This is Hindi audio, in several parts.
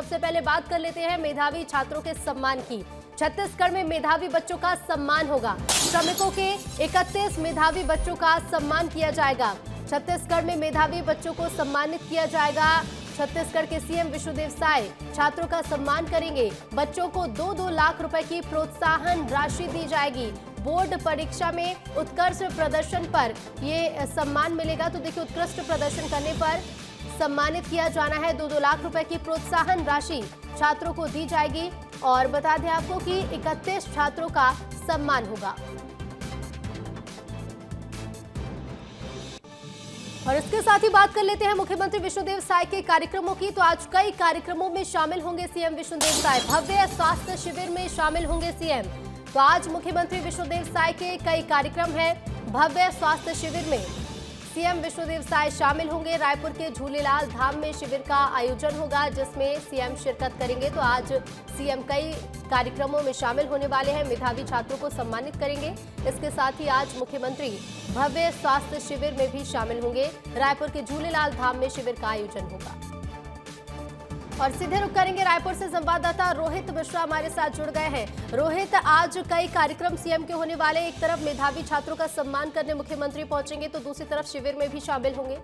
सबसे पहले बात कर लेते हैं मेधावी छात्रों के सम्मान की। छत्तीसगढ़ में मेधावी बच्चों का सम्मान होगा। श्रमिकों के 31 मेधावी बच्चों का सम्मान किया जाएगा। छत्तीसगढ़ में मेधावी बच्चों को सम्मानित किया जाएगा। छत्तीसगढ़ के सीएम विष्णुदेव साय छात्रों का सम्मान करेंगे। बच्चों को 2-2 लाख रुपए की प्रोत्साहन राशि दी जाएगी। बोर्ड परीक्षा में उत्कृष्ट प्रदर्शन पर ये सम्मान मिलेगा। तो देखिए, उत्कृष्ट प्रदर्शन करने पर सम्मानित किया जाना है। 2-2 लाख रुपए की प्रोत्साहन राशि छात्रों को दी जाएगी। और बता दें आपको कि 31 छात्रों का सम्मान होगा। और इसके साथ ही बात कर लेते हैं मुख्यमंत्री विष्णुदेव साय के कार्यक्रमों की। तो आज कई कार्यक्रमों में शामिल होंगे सीएम विष्णुदेव साय। भव्य स्वास्थ्य शिविर में शामिल होंगे सीएम। तो आज मुख्यमंत्री विष्णुदेव साय के कई कार्यक्रम हैं। भव्य स्वास्थ्य शिविर में सीएम विष्णुदेव साय शामिल होंगे। रायपुर के झूलेलाल धाम में शिविर का आयोजन होगा, जिसमें सीएम शिरकत करेंगे। तो आज सीएम कई कार्यक्रमों में शामिल होने वाले हैं। मेधावी छात्रों को सम्मानित करेंगे। इसके साथ ही आज मुख्यमंत्री भव्य स्वास्थ्य शिविर में भी शामिल होंगे। रायपुर के झूलेलाल धाम में शिविर का आयोजन होगा। और सीधे रुक करेंगे रायपुर से संवाददाता रोहित मिश्रा हमारे साथ जुड़ गए हैं। रोहित, आज कई कार्यक्रम सीएम के होने वाले। एक तरफ मेधावी छात्रों का सम्मान करने मुख्यमंत्री पहुंचेंगे, तो दूसरी तरफ शिविर में भी शामिल होंगे।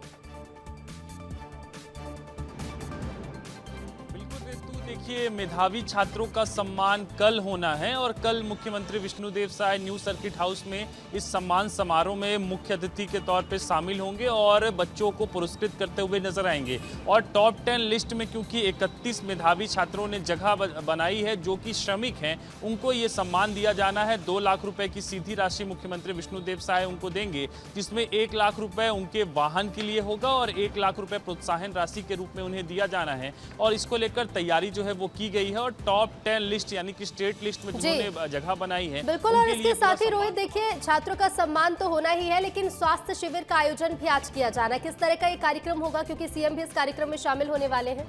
देखिए, मेधावी छात्रों का सम्मान कल होना है और कल मुख्यमंत्री Vishnudeo Sai new circuit house में इस सम्मान समारोह में मुख्य अतिथि के तौर पे शामिल होंगे और बच्चों को पुरस्कृत करते हुए नजर आएंगे। और टॉप 10 लिस्ट में क्योंकि 31 मेधावी छात्रों ने जगह बनाई है जो कि श्रमिक हैं, उनको ये सम्मान दिया जाना है। 2 लाख रुपए की सीधी राशि मुख्यमंत्री विष्णुदेव साय उनको देंगे, जिसमें 1 लाख रुपए उनके वाहन के लिए होगा और 1 लाख रुपए प्रोत्साहन राशि के रूप में उन्हें दिया जाना है। और इसको लेकर तैयारी जो है वो की गई है और टॉप 10 लिस्ट यानी कि स्टेट लिस्ट में जिन्होंने जगह बनाई है। बिल्कुल। और इसके साथ ही रोहित, देखिए, छात्रों का सम्मान तो होना ही है, लेकिन स्वास्थ्य शिविर का आयोजन भी आज किया जाना है। किस तरह का ये कार्यक्रम होगा, क्योंकि सीएम भी इस कार्यक्रम में शामिल होने वाले हैं?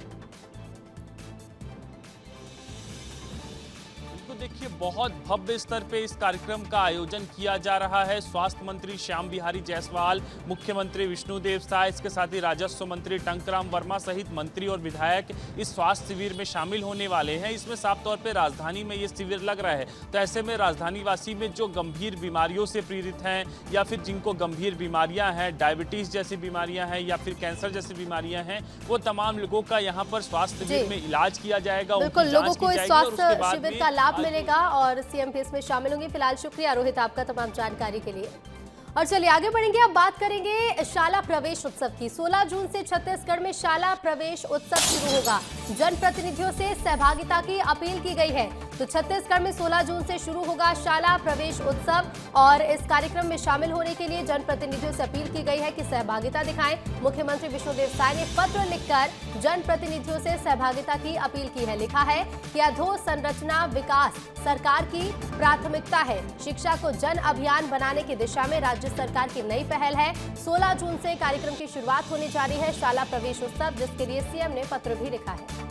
देखिए, बहुत भव्य स्तर पे इस कार्यक्रम का आयोजन किया जा रहा है। स्वास्थ्य मंत्री श्याम बिहारी जायसवाल, मुख्यमंत्री विष्णुदेव साय, इसके साथ ही राजस्व मंत्री टंकराम वर्मा सहित मंत्री और विधायक इस स्वास्थ्य शिविर में शामिल होने वाले हैं। इसमें साफ तौर पे राजधानी में ये शिविर लग रहा है। तो ऐसे में राजधानी वासी में जो गंभीर बीमारियों से पीड़ित हैं या फिर जिनको गंभीर बीमारियां हैं, डायबिटीज जैसी बीमारियां हैं या फिर कैंसर जैसी बीमारियां हैं, वो तमाम लोगों का यहाँ पर स्वास्थ्य शिविर में इलाज किया जाएगा। बिल्कुल, लोगों को इस स्वास्थ्य शिविर का लाभ मिलेगा और सीएम भी इसमें शामिल होंगे। फिलहाल शुक्रिया रोहित आपका तमाम जानकारी के लिए। और चलिए आगे बढ़ेंगे। अब बात करेंगे शाला प्रवेश उत्सव की। 16 जून से छत्तीसगढ़ में शाला प्रवेश उत्सव शुरू होगा। जनप्रतिनिधियों से सहभागिता की अपील की गई है। तो छत्तीसगढ़ में 16 जून से शुरू होगा शाला प्रवेश उत्सव और इस कार्यक्रम में शामिल होने के लिए जनप्रतिनिधियों से अपील की गई है कि सहभागिता दिखाएं। मुख्यमंत्री विष्णुदेव साय ने पत्र लिखकर जनप्रतिनिधियों से सहभागिता की अपील की है। लिखा है कि अधोसंरचना विकास सरकार की प्राथमिकता है। शिक्षा को जन अभियान बनाने की दिशा में राज्य सरकार की नई पहल है। 16 जून से कार्यक्रम की शुरुआत होने जा रही है शाला प्रवेश उत्सव, जिसके लिए सीएम ने पत्र भी लिखा है।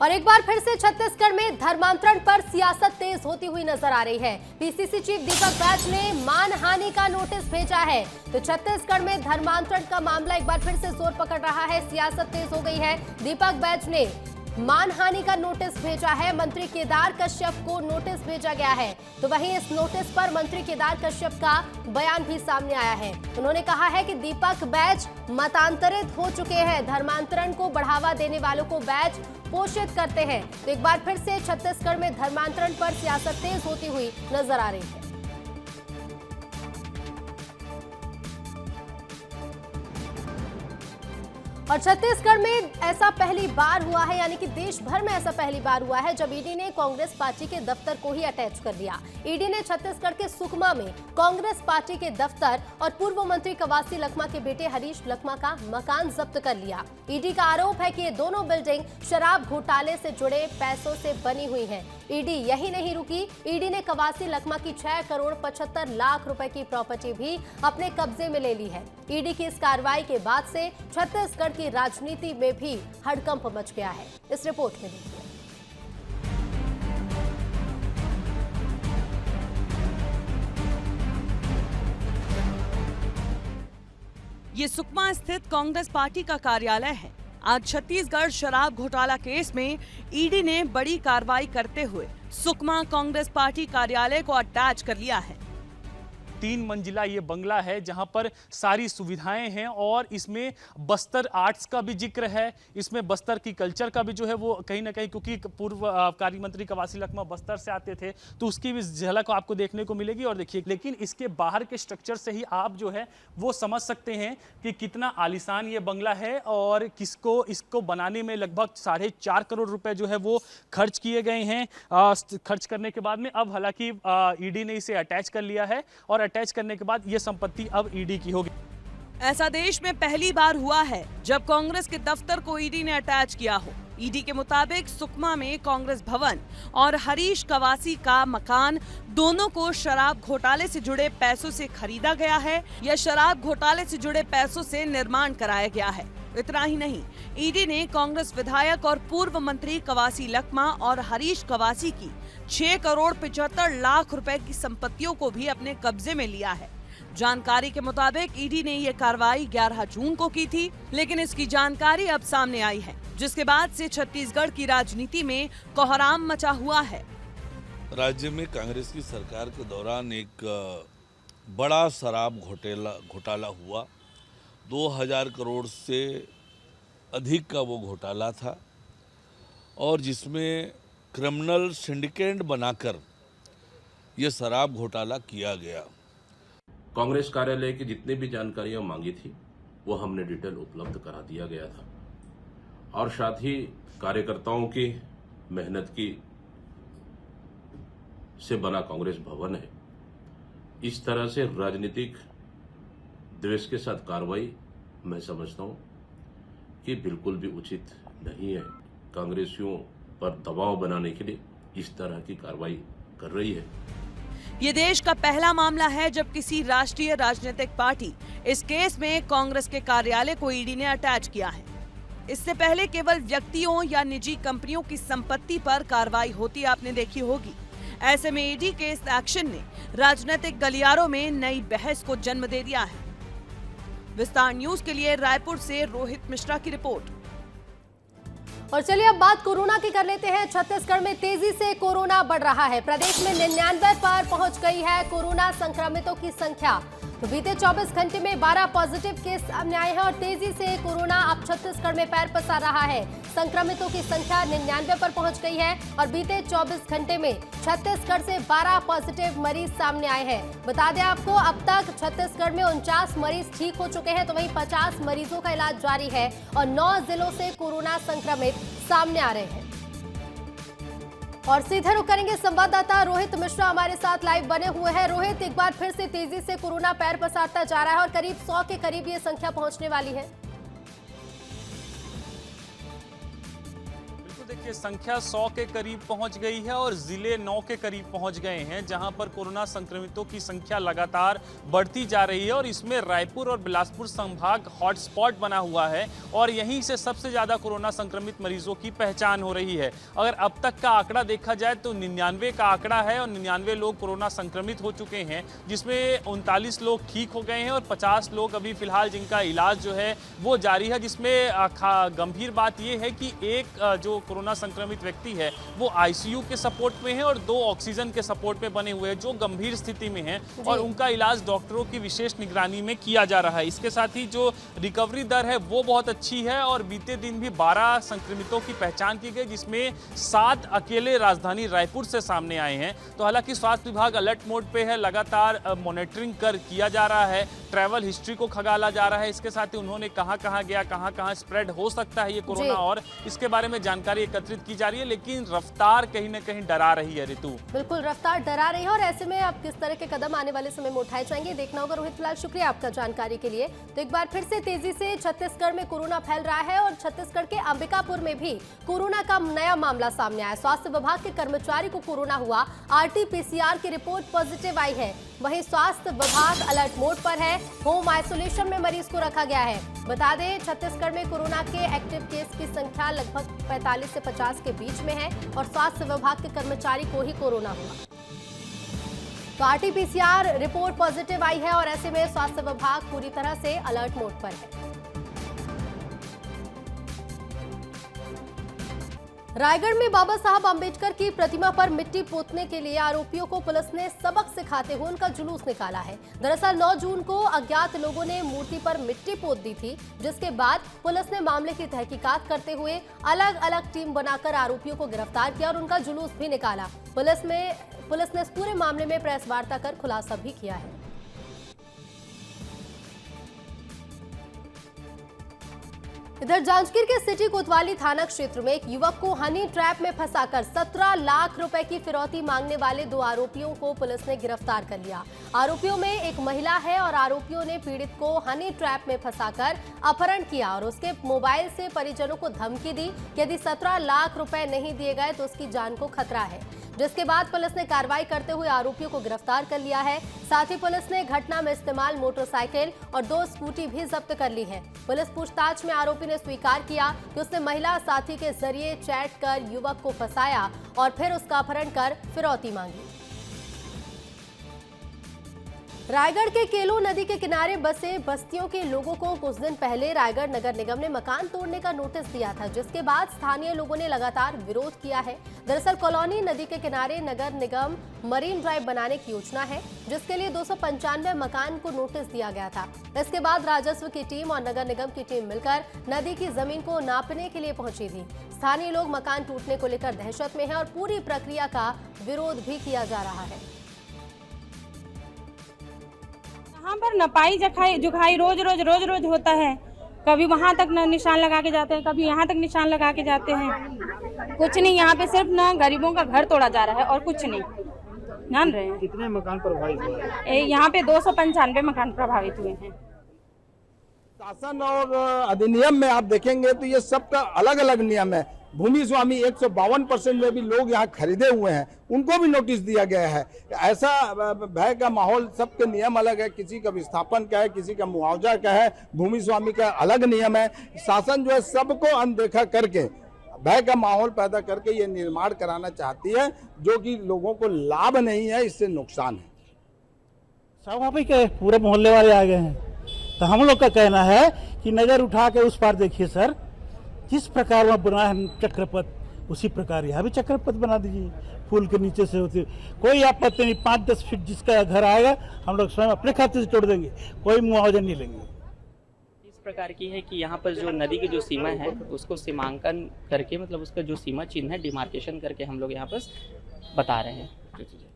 और एक बार फिर से छत्तीसगढ़ में धर्मांतरण पर सियासत तेज होती हुई नजर आ रही है। पीसीसी चीफ दीपक बैज ने मानहानि का नोटिस भेजा है। तो छत्तीसगढ़ में धर्मांतरण का मामला एक बार फिर से जोर पकड़ रहा है। सियासत तेज हो गई है। दीपक बैज ने मानहानि का नोटिस भेजा है। मंत्री केदार कश्यप को नोटिस भेजा गया है। तो वहीं इस नोटिस पर मंत्री केदार कश्यप का बयान भी सामने आया है। उन्होंने कहा है कि दीपक बैज मतांतरित हो चुके हैं। धर्मांतरण को बढ़ावा देने वालों को बैज पोषित करते हैं। तो एक बार फिर से छत्तीसगढ़ में धर्मांतरण पर सियासत तेज होती हुई नजर आ रही है। और छत्तीसगढ़ में ऐसा पहली बार हुआ है, यानी कि देश भर में ऐसा पहली बार हुआ है जब ईडी ने कांग्रेस पार्टी के दफ्तर को ही अटैच कर दिया। ईडी ने छत्तीसगढ़ के सुकमा में कांग्रेस पार्टी के दफ्तर और पूर्व मंत्री कवासी लखमा के बेटे हरीश लखमा का मकान जब्त कर लिया। ईडी का आरोप है कि ये दोनों बिल्डिंग शराब घोटाले से जुड़े पैसों से बनी हुई है। ईडी यही नहीं रुकी, ईडी ने कवासी लखमा की 6 करोड़ 75 लाख रुपए की प्रॉपर्टी भी अपने कब्जे में ले ली है। ईडी की इस कार्रवाई के बाद से छत्तीसगढ़ की राजनीति में भी हड़कंप मच गया है। इस रिपोर्ट में देखिए। ये सुकमा स्थित कांग्रेस पार्टी का कार्यालय है। आज छत्तीसगढ़ शराब घोटाला केस में ईडी ने बड़ी कार्रवाई करते हुए सुकमा कांग्रेस पार्टी कार्यालय को अटैच कर लिया है। 3 मंजिला ये बंगला है जहां पर सारी सुविधाएं हैं और इसमें बस्तर आर्ट्स का भी जिक्र है, इसमें बस्तर की कल्चर का भी जो है वो कहीं ना कहीं, क्योंकि पूर्व कार्य मंत्री कवासी लखमा बस्तर से आते थे तो उसकी भी झलक आपको देखने को मिलेगी। और देखिए, लेकिन इसके बाहर के स्ट्रक्चर से ही आप जो है वो समझ सकते हैं कि कितना आलीशान ये बंगला है और इसको बनाने में लगभग 4.5 करोड़ रुपए जो है वो खर्च किए गए हैं। खर्च करने के बाद में अब हालांकि ईडी ने इसे अटैच कर लिया है और अटैच करने के बाद ये संपत्ति अब ईडी की होगी। ऐसा देश में पहली बार हुआ है जब कांग्रेस के दफ्तर को ईडी ने अटैच किया हो। ईडी के मुताबिक सुकमा में कांग्रेस भवन और हरीश कवासी का मकान दोनों को शराब घोटाले से जुड़े पैसों से खरीदा गया है या शराब घोटाले से जुड़े पैसों से निर्माण कराया गया है। इतना ही नहीं, ईडी ने कांग्रेस विधायक और पूर्व मंत्री कवासी लखमा और हरीश कवासी की 6 करोड़ 75 लाख रुपए की संपत्तियों को भी अपने कब्जे में लिया है। जानकारी के मुताबिक ईडी ने ये कार्रवाई 11 जून को की थी, लेकिन इसकी जानकारी अब सामने आई है, जिसके बाद से छत्तीसगढ़ की राजनीति में कोहराम मचा हुआ है। राज्य में कांग्रेस की सरकार के दौरान एक बड़ा शराब घोटाला हुआ। 2000 करोड़ से अधिक का वो घोटाला था और जिसमें क्रिमिनल सिंडिकेट बनाकर ये शराब घोटाला किया गया। कांग्रेस कार्यालय की जितनी भी जानकारियां मांगी थी वो हमने डिटेल उपलब्ध करा दिया गया था और साथ ही कार्यकर्ताओं की मेहनत की से बना कांग्रेस भवन है। इस तरह से राजनीतिक द्वेष के साथ कार्रवाई मैं समझता हूं कि बिल्कुल भी उचित नहीं है। कांग्रेसियों पर दबाव बनाने के लिए इस तरह की कार्रवाई कर रही है। ये देश का पहला मामला है जब किसी राष्ट्रीय राजनीतिक पार्टी इस केस में कांग्रेस के कार्यालय को ईडी ने अटैच किया है। इससे पहले केवल व्यक्तियों या निजी कंपनियों की संपत्ति पर कार्रवाई होती आपने देखी होगी। ऐसे में ईडी के इस एक्शन ने राजनीतिक गलियारों में नई बहस को जन्म दे दिया है। विस्तार न्यूज के लिए रायपुर से रोहित मिश्रा की रिपोर्ट। और चलिए अब बात कोरोना की कर लेते हैं। छत्तीसगढ़ में तेजी से कोरोना बढ़ रहा है। प्रदेश में 99 पर पहुंच गई है कोरोना संक्रमितों की संख्या। तो बीते 24 घंटे में 12 पॉजिटिव केस सामने आए हैं और तेजी से कोरोना अब छत्तीसगढ़ में पैर पसार रहा है। संक्रमितों की संख्या 99 पर पहुंच गई है और बीते 24 घंटे में छत्तीसगढ़ से 12 पॉजिटिव मरीज सामने आए हैं। बता दें आपको, अब तक छत्तीसगढ़ में 49 मरीज ठीक हो चुके हैं, तो वहीं 50 मरीजों का इलाज जारी है और 9 जिलों से कोरोना संक्रमित सामने आ रहे हैं। और सीधे रुक करेंगे, संवाददाता रोहित मिश्रा हमारे साथ लाइव बने हुए हैं। रोहित, एक बार फिर से तेजी से कोरोना पैर पसारता जा रहा है और करीब 100 के करीब ये संख्या पहुंचने वाली है। देखिए, संख्या 100 के करीब पहुंच गई है और जिले 9 के करीब पहुंच गए हैं, जहां पर कोरोना संक्रमितों की संख्या लगातार बढ़ती जा रही है और इसमें रायपुर और बिलासपुर संभाग हॉटस्पॉट बना हुआ है और यहीं से सबसे ज्यादा कोरोना संक्रमित मरीजों की पहचान हो रही है। अगर अब तक का आंकड़ा देखा जाए तो 99 का आंकड़ा है और 99 लोग कोरोना संक्रमित हो चुके हैं, जिसमें 39 लोग ठीक हो गए हैं और 50 लोग अभी फिलहाल जिनका इलाज जो है वो जारी है। जिसमें गंभीर बात यह है कि एक जो कोरोना संक्रमित व्यक्ति है वो आईसीयू के सपोर्ट में है और 2 ऑक्सीजन के सपोर्ट में बने हुए हैं, जो गंभीर स्थिति में हैं और उनका इलाज डॉक्टरों की विशेष निगरानी में किया जा रहा है। इसके साथ ही जो रिकवरी दर है वो बहुत अच्छी है और बीते दिन भी 12 संक्रमितों की पहचान की गई, जिसमें 7 अकेले राजधानी रायपुर से सामने आए हैं। तो हालांकि स्वास्थ्य विभाग अलर्ट मोड पे है, लगातार मॉनिटरिंग किया जा रहा है, ट्रैवल हिस्ट्री को खंगाला जा रहा है। इसके साथ ही उन्होंने कहां गया, कहां स्प्रेड हो सकता है ये कोरोना, और इसके बारे में जानकारी एकत्रित की जा रही है। लेकिन रफ्तार कहीं ना कहीं डरा रही है ऋतु। बिल्कुल, रफ्तार डरा रही है और ऐसे में अब किस तरह के कदम आने वाले समय में उठाए जाएंगे देखना होगा। रोहित, फिलहाल शुक्रिया आपका जानकारी के लिए। तो एक बार फिर से तेजी से छत्तीसगढ़ में कोरोना फैल रहा है और छत्तीसगढ़ के अंबिकापुर में भी कोरोना का नया मामला सामने आया। स्वास्थ्य विभाग के कर्मचारी को कोरोना हुआ, RT-PCR की रिपोर्ट पॉजिटिव आई है। वहीं स्वास्थ्य विभाग अलर्ट मोड पर है, होम आइसोलेशन में मरीज को रखा गया है। बता दें, छत्तीसगढ़ में कोरोना के एक्टिव केस की संख्या लगभग 45 से 50 के बीच में है और स्वास्थ्य विभाग के कर्मचारी को ही कोरोना हुआ। तो RT-PCR रिपोर्ट पॉजिटिव आई है और ऐसे में स्वास्थ्य विभाग पूरी तरह से अलर्ट मोड पर है। रायगढ़ में बाबा साहब अंबेडकर की प्रतिमा पर मिट्टी पोतने के लिए आरोपियों को पुलिस ने सबक सिखाते हुए उनका जुलूस निकाला है। दरअसल 9 जून को अज्ञात लोगों ने मूर्ति पर मिट्टी पोत दी थी, जिसके बाद पुलिस ने मामले की तहकीकात करते हुए अलग अलग टीम बनाकर आरोपियों को गिरफ्तार किया और उनका जुलूस भी निकाला। पुलिस ने इस पूरे मामले में प्रेस वार्ता कर खुलासा भी किया है। इधर जांजगीर के सिटी कोतवाली थाना क्षेत्र में एक युवक को हनी ट्रैप में फंसाकर 17 लाख रुपए की फिरौती मांगने वाले 2 आरोपियों को पुलिस ने गिरफ्तार कर लिया। आरोपियों में एक महिला है और आरोपियों ने पीड़ित को हनी ट्रैप में फंसाकर अपहरण किया और उसके मोबाइल से परिजनों को धमकी दी कि यदि 17 लाख रुपए नहीं दिए गए तो उसकी जान को खतरा है, जिसके बाद पुलिस ने कार्रवाई करते हुए आरोपियों को गिरफ्तार कर लिया है। साथ ही पुलिस ने घटना में इस्तेमाल मोटरसाइकिल और 2 स्कूटी भी जब्त कर ली है। पुलिस पूछताछ में आरोपी ने स्वीकार किया कि उसने महिला साथी के जरिए चैट कर युवक को फंसाया और फिर उसका अपहरण कर फिरौती मांगी। रायगढ़ के केलो नदी के किनारे बसे बस्तियों के लोगों को कुछ दिन पहले रायगढ़ नगर निगम ने मकान तोड़ने का नोटिस दिया था, जिसके बाद स्थानीय लोगों ने लगातार विरोध किया है। दरअसल कॉलोनी नदी के किनारे नगर निगम मरीन ड्राइव बनाने की योजना है, जिसके लिए 295 मकान को नोटिस दिया गया था। इसके बाद राजस्व की टीम और नगर निगम की टीम मिलकर नदी की जमीन को नापने के लिए पहुंची थी। स्थानीय लोग मकान टूटने को लेकर दहशत में है और पूरी प्रक्रिया का विरोध भी किया जा रहा है। यहाँ पर नपाई जुखाई रोज रोज होता है। कभी वहाँ तक निशान लगा के जाते हैं, कभी यहाँ तक निशान लगा के जाते हैं। कुछ नहीं, यहाँ पे सिर्फ ना गरीबों का घर तोड़ा जा रहा है और कुछ नहीं। जान रहे हैं कितने मकान प्रभावित हुए? यहाँ पे 295 मकान प्रभावित हुए हैं। शासन और अधिनियम में आप देखेंगे तो ये सबका अलग अलग नियम है। भूमि स्वामी 152% में भी लोग यहाँ खरीदे हुए हैं, उनको भी नोटिस दिया गया है। ऐसा भय का माहौल, सबके नियम अलग है, किसी का विस्थापन का है, किसी का मुआवजा का है, भूमि स्वामी का अलग नियम है। शासन जो है सबको अनदेखा करके भय का माहौल पैदा करके ये निर्माण कराना चाहती है, जो कि लोगों को लाभ नहीं है, इससे नुकसान है। स्वाभाविक है, पूरे मोहल्ले वाले आ गए हैं, तो हम लोग का कहना है कि नजर उठा के उस पार देखिए सर, जिस प्रकार वहाँ बना है चक्रपथ, उसी प्रकार यहाँ भी चक्रपथ बना दीजिए। फूल के नीचे से होती कोई आपत्ति नहीं। 5-10 फीट जिसका घर आएगा हम लोग स्वयं अपने खाते से तोड़ देंगे, कोई मुआवजा नहीं लेंगे। इस प्रकार की है कि यहाँ पर जो नदी की जो सीमा है उसको सीमांकन करके, मतलब उसका जो सीमा चिन्ह है डिमार्केशन करके हम लोग यहाँ पर बता रहे हैं।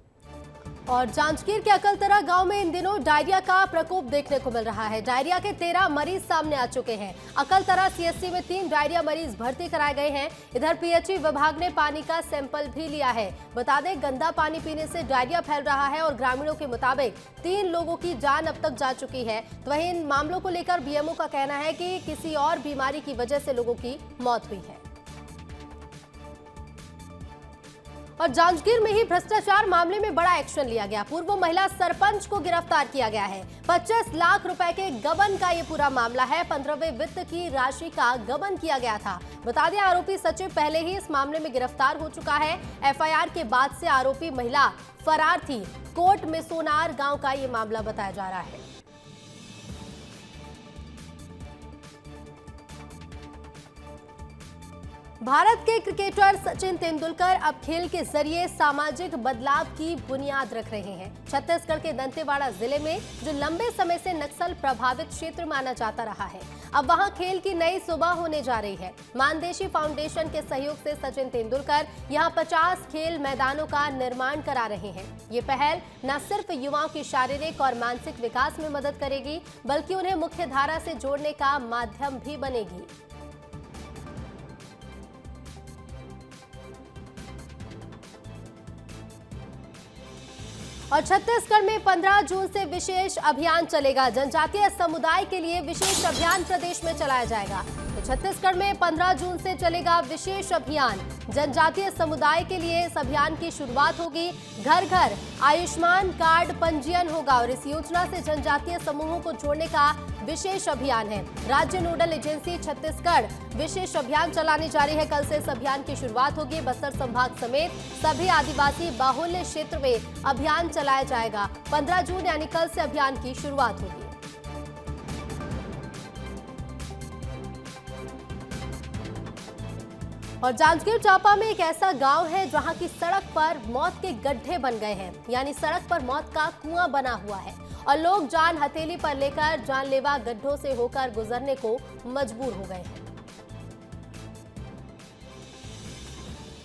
और जांजगीर के अकलतरा गांव में इन दिनों डायरिया का प्रकोप देखने को मिल रहा है। डायरिया के 13 मरीज सामने आ चुके हैं। अकलतरा सीएचसी में 3 डायरिया मरीज भर्ती कराए गए हैं। इधर पीएचई विभाग ने पानी का सैंपल भी लिया है। बता दें, गंदा पानी पीने से डायरिया फैल रहा है और ग्रामीणों के मुताबिक 3 लोगों की जान अब तक जा चुकी है। तो वहीं इन मामलों को लेकर बीएमओ का कहना है कि किसी और बीमारी की वजह से लोगों की मौत हुई है। और जांजगीर में ही भ्रष्टाचार मामले में बड़ा एक्शन लिया गया। पूर्व महिला सरपंच को गिरफ्तार किया गया है। 25 लाख रुपए के गबन का ये पूरा मामला है। 15वें वित्त की राशि का गबन किया गया था। बता दें, आरोपी सचिव पहले ही इस मामले में गिरफ्तार हो चुका है। एफआईआर के बाद से आरोपी महिला फरार थी। कोट में सोनार गांव का ये मामला बताया जा रहा है। भारत के क्रिकेटर सचिन तेंदुलकर अब खेल के जरिए सामाजिक बदलाव की बुनियाद रख रहे हैं। छत्तीसगढ़ के दंतेवाड़ा जिले में, जो लंबे समय से नक्सल प्रभावित क्षेत्र माना जाता रहा है, अब वहां खेल की नई सुबह होने जा रही है। मानदेशी फाउंडेशन के सहयोग से सचिन तेंदुलकर यहां 50 खेल मैदानों का निर्माण करा रहे हैं। ये पहल न सिर्फ युवाओं की शारीरिक और मानसिक विकास में मदद करेगी, बल्कि उन्हें मुख्य धारा से जोड़ने का माध्यम भी बनेगी। और छत्तीसगढ़ में 15 जून से विशेष अभियान चलेगा। जनजातीय समुदाय के लिए विशेष अभियान प्रदेश में चलाया जाएगा। तो छत्तीसगढ़ में 15 जून से चलेगा विशेष अभियान। जनजातीय समुदाय के लिए इस अभियान की शुरुआत होगी। घर घर आयुष्मान कार्ड पंजीयन होगा और इस योजना से जनजातीय समूहों को जोड़ने का विशेष अभियान है। राज्य नोडल एजेंसी छत्तीसगढ़ विशेष अभियान चलाने जा रही है। कल से इस अभियान की शुरुआत होगी। बस्तर संभाग समेत सभी आदिवासी बाहुल्य क्षेत्र में अभियान चलाया जाएगा। 15 जून यानी कल से अभियान की शुरुआत होगी। और जांजगीर चांपा में एक ऐसा गांव है जहां की सड़क पर मौत के गड्ढे बन गए हैं, यानी सड़क पर मौत का कुआं बना हुआ है और लोग जान हथेली पर लेकर जानलेवा गड्ढों से होकर गुजरने को मजबूर हो गए हैं।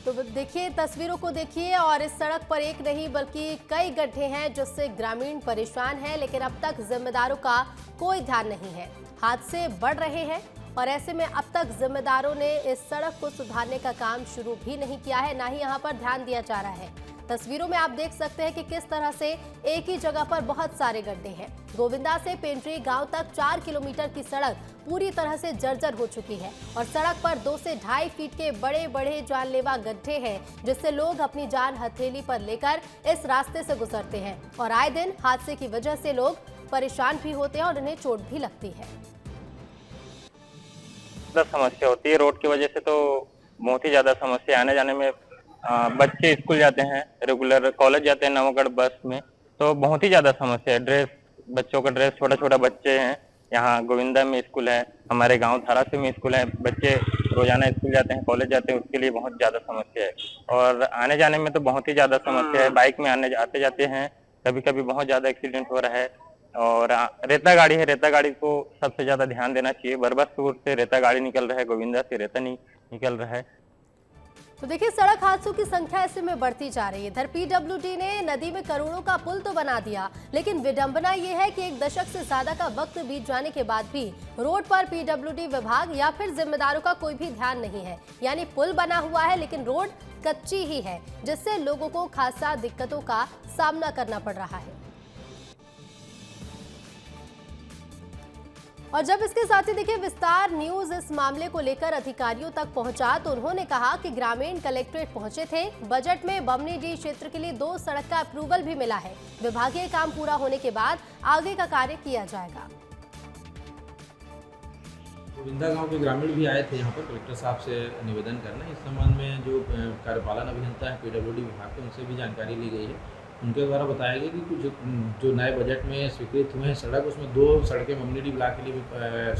तो देखिए, तस्वीरों को देखिए और इस सड़क पर एक नहीं बल्कि कई गड्ढे हैं जिससे ग्रामीण परेशान हैं, लेकिन अब तक जिम्मेदारों का कोई ध्यान नहीं है। हादसे बढ़ रहे हैं और ऐसे में अब तक जिम्मेदारों ने इस सड़क को सुधारने का काम शुरू भी नहीं किया है, ना ही यहां पर ध्यान दिया जा रहा है। तस्वीरों में आप देख सकते हैं कि किस तरह से एक ही जगह पर बहुत सारे गड्ढे हैं। गोविंदा से पेंड्री गांव तक 4 किलोमीटर की सड़क पूरी तरह से जर्जर हो चुकी है और सड़क पर 2 से 2.5 फीट के बड़े बड़े जानलेवा गड्ढे हैं, जिससे लोग अपनी जान हथेली पर लेकर इस रास्ते से गुजरते हैं और आए दिन हादसे की वजह से लोग परेशान भी होते हैं और उन्हें चोट भी लगती है। समस्या होती है रोड की वजह से, तो बहुत ही ज्यादा समस्या आने जाने में। बच्चे स्कूल जाते हैं, रेगुलर कॉलेज जाते हैं नवागढ़ बस में, तो बहुत ही ज्यादा समस्या है। ड्रेस, बच्चों का ड्रेस, छोटा छोटा बच्चे हैं। यहाँ गोविंदा में स्कूल है, हमारे गांव धारासिव में स्कूल है, बच्चे रोजाना स्कूल जाते हैं, कॉलेज जाते हैं, उसके लिए बहुत ज्यादा समस्या है। और आने जाने में तो बहुत ही ज्यादा समस्या है। बाइक में आते जाते हैं, कभी कभी बहुत ज्यादा एक्सीडेंट हो रहा है। और रेता गाड़ी है, रेता गाड़ी को सबसे ज्यादा ध्यान देना चाहिए। बरबसपुर से रेता गाड़ी निकल रहा है, गोविंदा से रेता नहीं निकल रहा है। तो देखिए, सड़क हादसों की संख्या ऐसे में बढ़ती जा रही है। इधर पीडब्ल्यूडी ने नदी में करोड़ों का पुल तो बना दिया, लेकिन विडंबना ये है कि 1 दशक से ज्यादा का वक्त बीत जाने के बाद भी रोड पर पीडब्ल्यूडी विभाग या फिर जिम्मेदारों का कोई भी ध्यान नहीं है। यानी पुल बना हुआ है लेकिन रोड कच्ची ही है, जिससे लोगों को खासा दिक्कतों का सामना करना पड़ रहा है। और जब इसके साथ ही देखिए, विस्तार न्यूज इस मामले को लेकर अधिकारियों तक पहुंचा तो उन्होंने कहा कि ग्रामीण कलेक्ट्रेट पहुंचे थे। बजट में बमनीडीह क्षेत्र के लिए 2 सड़क का अप्रूवल भी मिला है। विभागीय काम पूरा होने के बाद आगे का कार्य किया जाएगा। गोविंदा गांव के ग्रामीण भी आए थे यहाँ पर कलेक्टर साहब से निवेदन करने। इस संबंध में जो कार्यपालन अभियंता है पीडब्ल्यूडी विभाग के, उनसे भी जानकारी ली गई है। उनके द्वारा बताया गया कि कुछ जो नए बजट में स्वीकृत हुए हैं सड़क, उसमें 2 सड़कें बमनीडीह ब्लॉक के लिए भी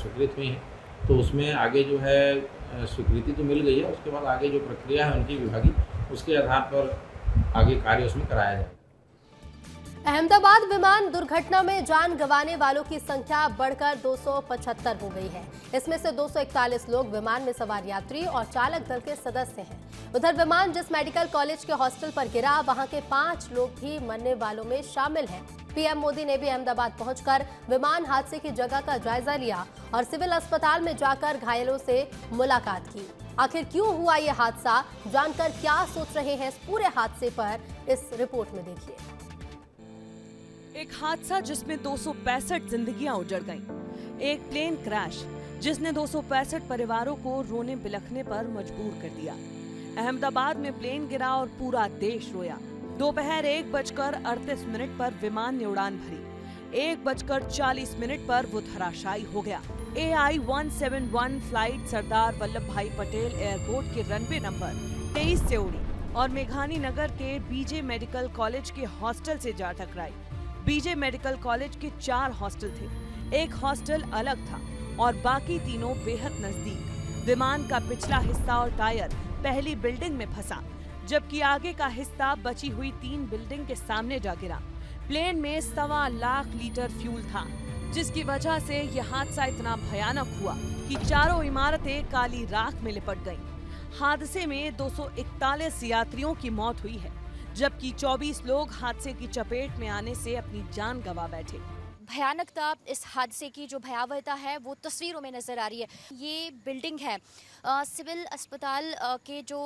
स्वीकृत हुई हैं। तो उसमें आगे जो है स्वीकृति तो मिल गई है, उसके बाद आगे जो प्रक्रिया है उनकी विभागीय, उसके आधार पर आगे कार्य उसमें कराया जाए। अहमदाबाद विमान दुर्घटना में जान गंवाने वालों की संख्या बढ़कर 275 हो गई है। इसमें से 241 लोग विमान में सवार यात्री और चालक दल के सदस्य हैं। उधर विमान जिस मेडिकल कॉलेज के हॉस्टल पर गिरा, वहां के 5 लोग भी मरने वालों में शामिल हैं। पीएम मोदी ने भी अहमदाबाद पहुंचकर विमान हादसे की जगह का जायजा लिया और सिविल अस्पताल में जाकर घायलों से मुलाकात की। आखिर क्यों हुआ ये हादसा, जानकर क्या सोच रहे हैं इस पूरे हादसे पर, इस रिपोर्ट में देखिए। एक हादसा जिसमें 265 जिंदगियां उजड़ गईं। एक प्लेन क्रैश जिसने 265 परिवारों को रोने बिलखने पर मजबूर कर दिया। अहमदाबाद में प्लेन गिरा और पूरा देश रोया। दोपहर 1:38 पर विमान ने उड़ान भरी। 1:40 पर वो धराशायी हो गया। AI-171 फ्लाइट सरदार वल्लभ भाई पटेल एयरपोर्ट के रनवे नंबर 23 से उड़ी और मेघानी नगर के बीजे मेडिकल कॉलेज के हॉस्टल से जा टकराई। बीजे मेडिकल कॉलेज के 4 हॉस्टल थे, एक हॉस्टल अलग था और बाकी तीनों बेहद नजदीक। विमान का पिछला हिस्सा और टायर पहली बिल्डिंग में फंसा, जबकि आगे का हिस्सा बची हुई 3 बिल्डिंग के सामने जा गिरा। प्लेन में 1.25 लाख लीटर फ्यूल था, जिसकी वजह से यह हादसा इतना भयानक हुआ कि चारों इमारतें काली राख में लिपट गईं। हादसे में 241 यात्रियों की मौत हुई है, जबकि 24 लोग हादसे की चपेट में आने से अपनी जान गंवा बैठे। भयानकता, इस हादसे की जो भयावहता है वो तस्वीरों में नजर आ रही है। ये बिल्डिंग है सिविल अस्पताल के जो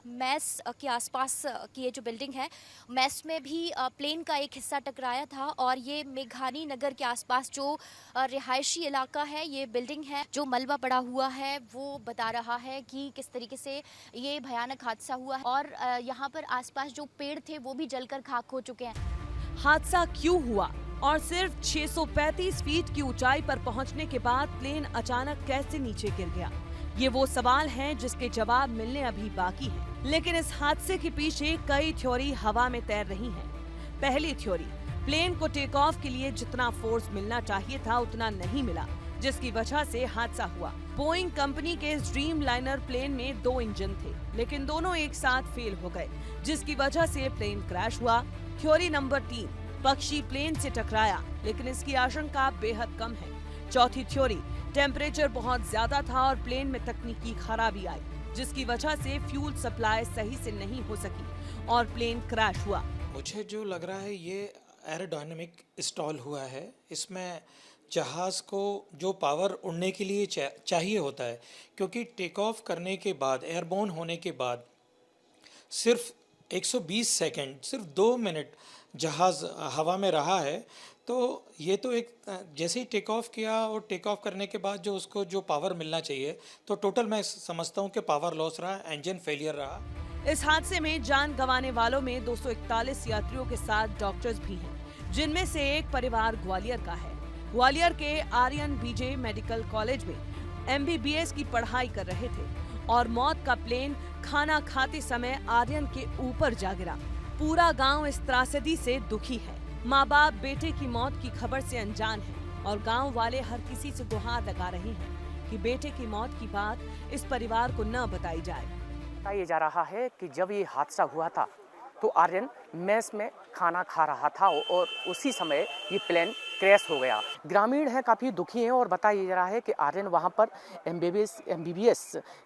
मैस के आसपास की ये जो बिल्डिंग है, मैस में भी प्लेन का एक हिस्सा टकराया था और ये मेघानी नगर के आसपास जो रिहायशी इलाका है, ये बिल्डिंग है। जो मलबा पड़ा हुआ है वो बता रहा है कि किस तरीके से ये भयानक हादसा हुआ है और यहाँ पर आसपास जो पेड़ थे वो भी जलकर खाक हो चुके हैं। हादसा क्यों हुआ, और सिर्फ 635 फीट की ऊंचाई पर पहुंचने के बाद प्लेन अचानक कैसे नीचे गिर गया, ये वो सवाल हैं जिसके जवाब मिलने अभी बाकी हैं। लेकिन इस हादसे के पीछे कई थ्योरी हवा में तैर रही हैं। पहली थ्योरी, प्लेन को टेक ऑफ के लिए जितना फोर्स मिलना चाहिए था उतना नहीं मिला, जिसकी वजह से हादसा हुआ। बोइंग कंपनी के इस ड्रीम लाइनर प्लेन में 2 इंजन थे, लेकिन दोनों एक साथ फेल हो गए, जिसकी वजह से प्लेन क्रैश हुआ। थ्योरी नंबर 3, पक्षी प्लेन से टकराया, लेकिन इसकी आशंका बेहद कम है। चौथी थ्योरी, टेम्परेचर बहुत ज्यादा था और प्लेन में तकनीकी खराबी आई, जिसकी वजह से फ्यूल सप्लाई सही से नहीं हो सकी और प्लेन क्रैश हुआ। मुझे जो लग रहा है ये एरोडायनेमिक स्टॉल हुआ है। इसमें जहाज़ को जो पावर उड़ने के लिए चाहिए होता है, क्योंकि टेक ऑफ करने के बाद, एयरबोर्न होने के बाद सिर्फ 120 सेकंड, सिर्फ 2 मिनट जहाज़ हवा में रहा है। तो ये तो एक जैसे ही टेक ऑफ किया और टेक ऑफ करने के बाद जो उसको जो पावर मिलना चाहिए, तो टोटल मैं समझता हूँ कि पावर लॉस रहा, इंजन फेलियर रहा। इस हादसे में जान गंवाने वालों में 241 यात्रियों के साथ डॉक्टर्स भी हैं, जिनमें से एक परिवार ग्वालियर का है। ग्वालियर के आर्यन बीजे मेडिकल कॉलेज में MBBS की पढ़ाई कर रहे थे और मौत का प्लेन खाना खाते समय आर्यन के ऊपर जा गिरा। पूरा गांव इस त्रासदी से दुखी है। माँ बाप बेटे की मौत की खबर से अनजान हैं और गांव वाले हर किसी से गुहार लगा रहे हैं कि बेटे की मौत की बात इस परिवार को न बताई जाए। बताया जा रहा है कि जब ये हादसा हुआ था तो आर्यन मेस में खाना खा रहा था और उसी समय ये प्लेन क्रैश हो गया। ग्रामीण हैं काफ़ी दुखी हैं और बताया जा रहा है कि आर्यन वहाँ पर MBBS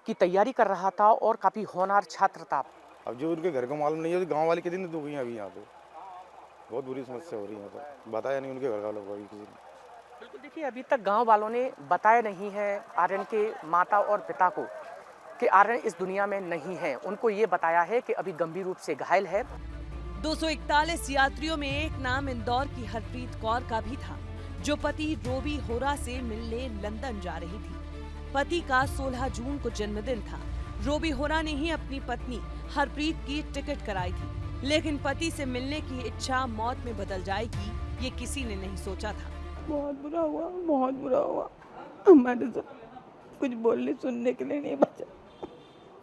की तैयारी कर रहा था और काफ़ी होनहार छात्र था। अब जो उनके घर को मालूम नहीं है, गांव वाले कितने दुखी हैं अभी यहाँ पे, बहुत बुरी समस्या हो रही है। तो बताया नहीं उनके घर वालों को अभी किसी ने। बिल्कुल, देखिए अभी तक गांव वालों ने बताया नहीं है आर्यन के माता और पिता को कि आर्यन इस दुनिया में नहीं है। उनको ये बताया है कि अभी गंभीर रूप से घायल है। 241 यात्रियों में एक नाम इंदौर की हरप्रीत कौर का भी था, जो पति रोबी होरा से मिलने लंदन जा रही थी। पति का 16 जून को जन्मदिन था। रोबी होरा ने ही अपनी पत्नी हरप्रीत की टिकट कराई थी, लेकिन पति से मिलने की इच्छा मौत में बदल जाएगी, ये किसी ने नहीं सोचा था। बहुत बुरा हुआ, बहुत बुरा हुआ। हमारे तो कुछ बोलने सुनने के लिए नहीं बचा।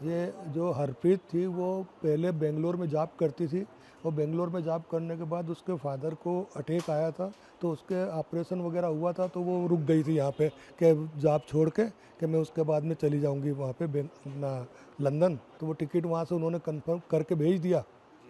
ये जो हरप्रीत थी वो पहले बेंगलोर में जॉब करती थी और बेंगलोर में जॉब करने के बाद उसके फादर को अटैक आया था, तो उसके ऑपरेशन वगैरह हुआ था, तो वो रुक गई थी यहाँ पे कि जॉब छोड़ के कि मैं उसके बाद में चली जाऊँगी वहाँ पे लंदन। तो वो टिकट वहाँ से उन्होंने कंफर्म करके भेज दिया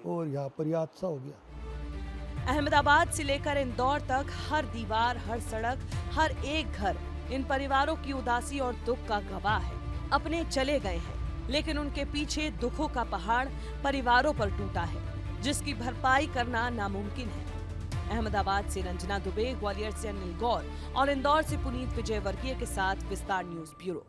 और यहाँ पर यह हादसा हो गया। अहमदाबाद से लेकर इंदौर तक हर दीवार, हर सड़क, हर एक घर इन परिवारों की उदासी और दुख का गवाह है। अपने चले गए हैं, लेकिन उनके पीछे दुखों का पहाड़ परिवारों पर टूटा है, जिसकी भरपाई करना नामुमकिन है। अहमदाबाद से रंजना दुबे, ग्वालियर से अनिल गौर और इंदौर से पुनीत विजयवर्गीय के साथ विस्तार न्यूज ब्यूरो।